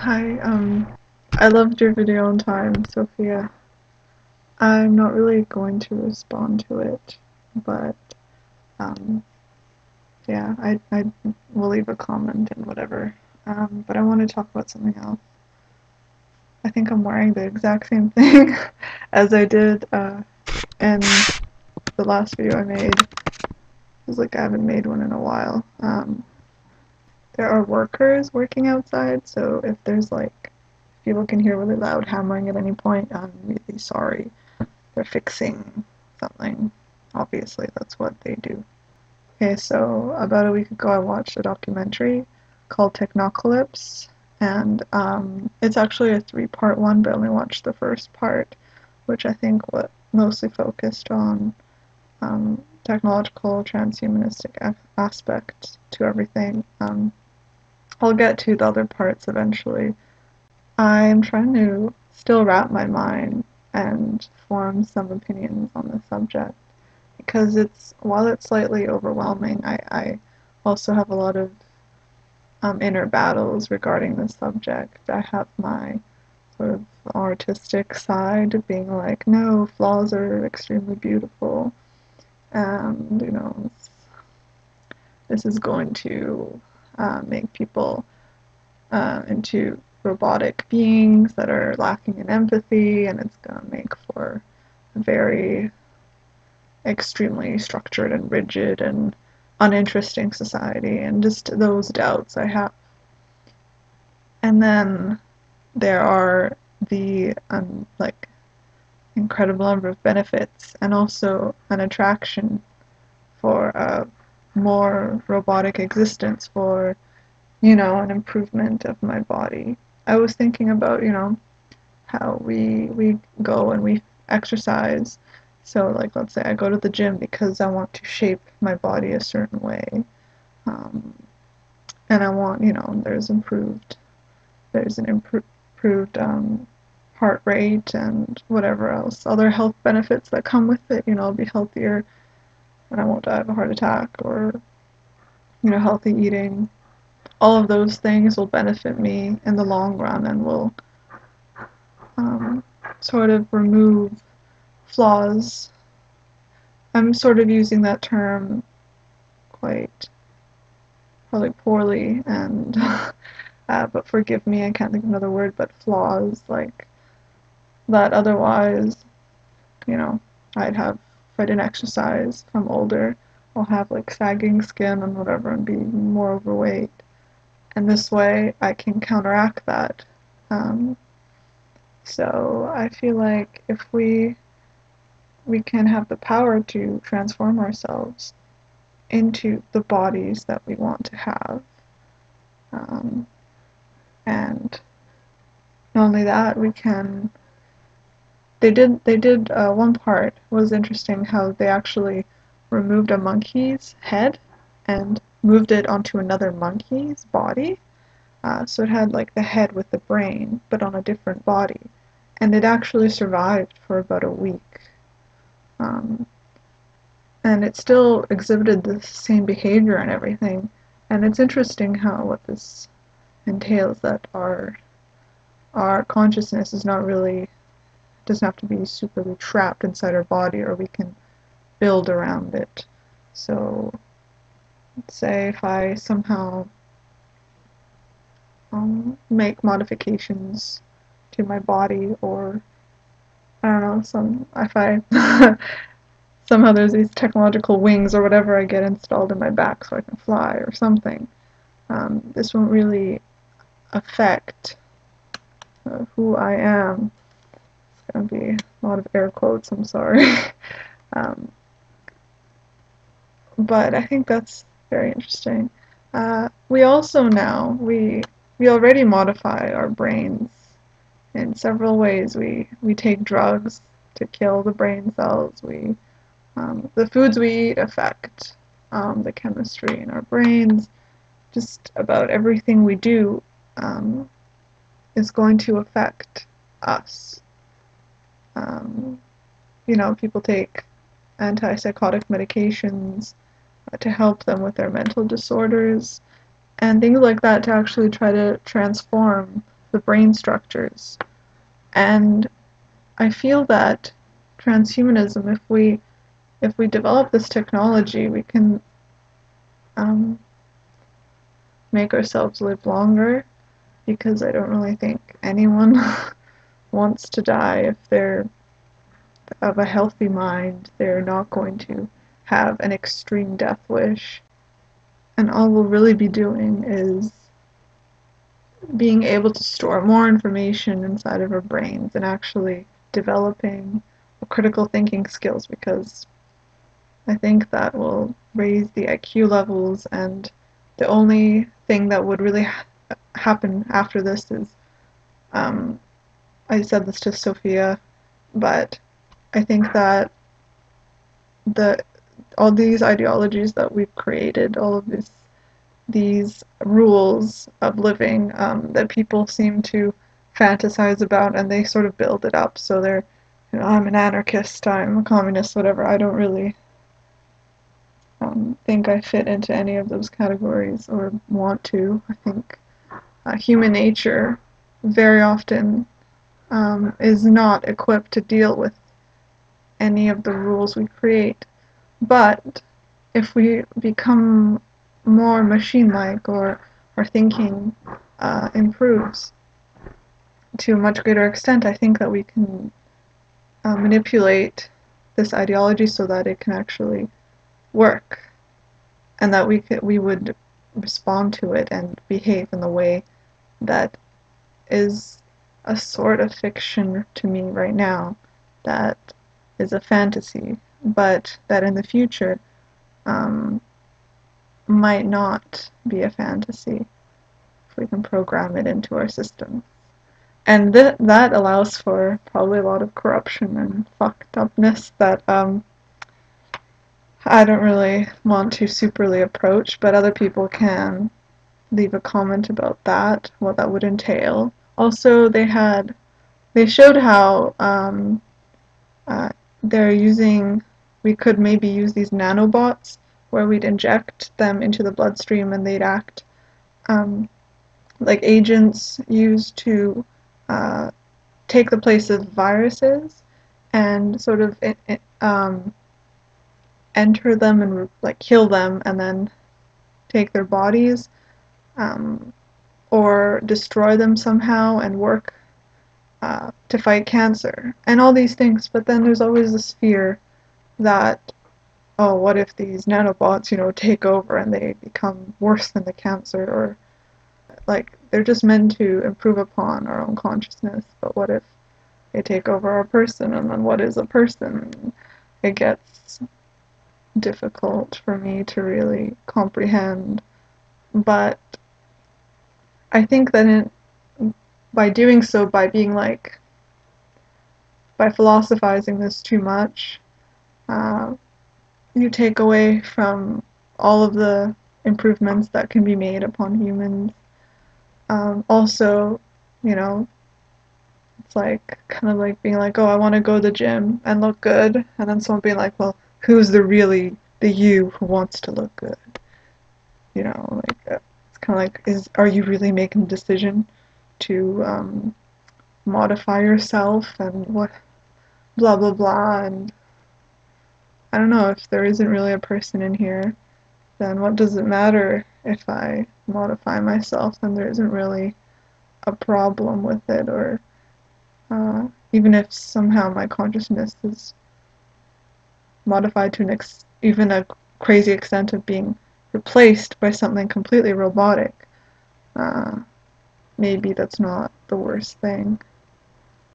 Hi, I loved your video on time, Sophia. I'm not really going to respond to it, but, um, yeah, I will leave a comment and whatever. But I want to talk about something else. I think I'm wearing the exact same thing as I did, in the last video I made. It's like I haven't made one in a while. There are workers working outside, so if there's like, people can hear really loud hammering at any point, I'm really sorry. They're fixing something. Obviously, that's what they do. Okay, so about a week ago I watched a documentary called Technocalyps, and it's actually a three-part one, but I only watched the first part, which I think what mostly focused on technological transhumanistic aspects to everything. I'll get to the other parts eventually. I'm trying to still wrap my mind and form some opinions on the subject because while it's slightly overwhelming, I also have a lot of inner battles regarding the subject. I have my sort of artistic side being like, no, flaws are extremely beautiful, and this is going to make people into robotic beings that are lacking in empathy, and it's going to make for a very extremely structured and rigid and uninteresting society, and just those doubts I have. And then there are the like incredible number of benefits and also an attraction for a more robotic existence, for an improvement of my body. I was thinking about, how we go and we exercise. So, like, let's say I go to the gym because I want to shape my body a certain way, um, and I want, there's an improved heart rate and whatever else, other health benefits that come with it. I'll be healthier and I won't die of a heart attack, or healthy eating. All of those things will benefit me in the long run and will sort of remove flaws. I'm sort of using that term quite probably poorly, and but forgive me, I can't think of another word, but flaws, like that otherwise, you know, I'd have, if I didn't exercise, if I'm older, I'll have like sagging skin and whatever and be more overweight. And this way I can counteract that. Um, so I feel like if we can have the power to transform ourselves into the bodies that we want to have. Um, and not only that, we can. They did one part was interesting, how they actually removed a monkey's head and moved it onto another monkey's body. So it had like the head with the brain, but on a different body, and it actually survived for about a week. Um, and it still exhibited the same behavior and everything. And it's interesting how what this entails, that our consciousness is not really, doesn't have to be superly trapped inside our body, or we can build around it. So let's say if I somehow make modifications to my body, or I don't know, if I somehow there's these technological wings or whatever I get installed in my back so I can fly or something. This won't really affect who I am. It's going to be a lot of air quotes, I'm sorry. um, but I think that's very interesting. We also now, we already modify our brains in several ways. We take drugs to kill the brain cells. The foods we eat affect the chemistry in our brains. Just about everything we do is going to affect us. Um, People take antipsychotic medications to help them with their mental disorders and things like that, to actually try to transform the brain structures. And I feel that transhumanism, if we develop this technology, we can make ourselves live longer, because I don't really think anyone wants to die. If they're of a healthy mind, they're not going to have an extreme death wish. And all we'll really be doing is being able to store more information inside of our brains and actually developing critical thinking skills, because I think that will raise the IQ levels, and the only thing that would really happen after this is, I said this to Sophia, but I think that all these ideologies that we've created, all of these rules of living that people seem to fantasize about, and they sort of build it up. So they're, I'm an anarchist, I'm a communist, whatever. I don't really think I fit into any of those categories or want to. I think human nature very often is not equipped to deal with any of the rules we create. But if we become more machine-like, or our thinking improves to a much greater extent, I think that we can manipulate this ideology so that it can actually work, and that we would respond to it and behave in the way that is a sort of fiction to me right now, that is a fantasy, but that in the future might not be a fantasy if we can program it into our system. And that allows for probably a lot of corruption and fucked upness that I don't really want to superly approach, but other people can leave a comment about that, what that would entail. Also, they showed how we could maybe use these nanobots, where we'd inject them into the bloodstream and they'd act like agents used to take the place of viruses, and sort of enter them and like kill them, and then take their bodies, or destroy them somehow and work to fight cancer and all these things. But then there's always this fear that, oh, what if these nanobots, take over and they become worse than the cancer, or like they're just meant to improve upon our own consciousness, but what if they take over our person, and then what is a person? It gets difficult for me to really comprehend, but I think that by doing so, by philosophizing this too much, you take away from all of the improvements that can be made upon humans. Also, it's like kind of like being like, oh, I want to go to the gym and look good, and then someone being like, well, who's the you who wants to look good? It's kind of like, are you really making a decision to modify yourself, and what, blah blah blah, and I don't know, if there isn't really a person in here, then what does it matter if I modify myself? Then there isn't really a problem with it, or even if somehow my consciousness is modified to even a crazy extent of being replaced by something completely robotic, maybe that's not the worst thing.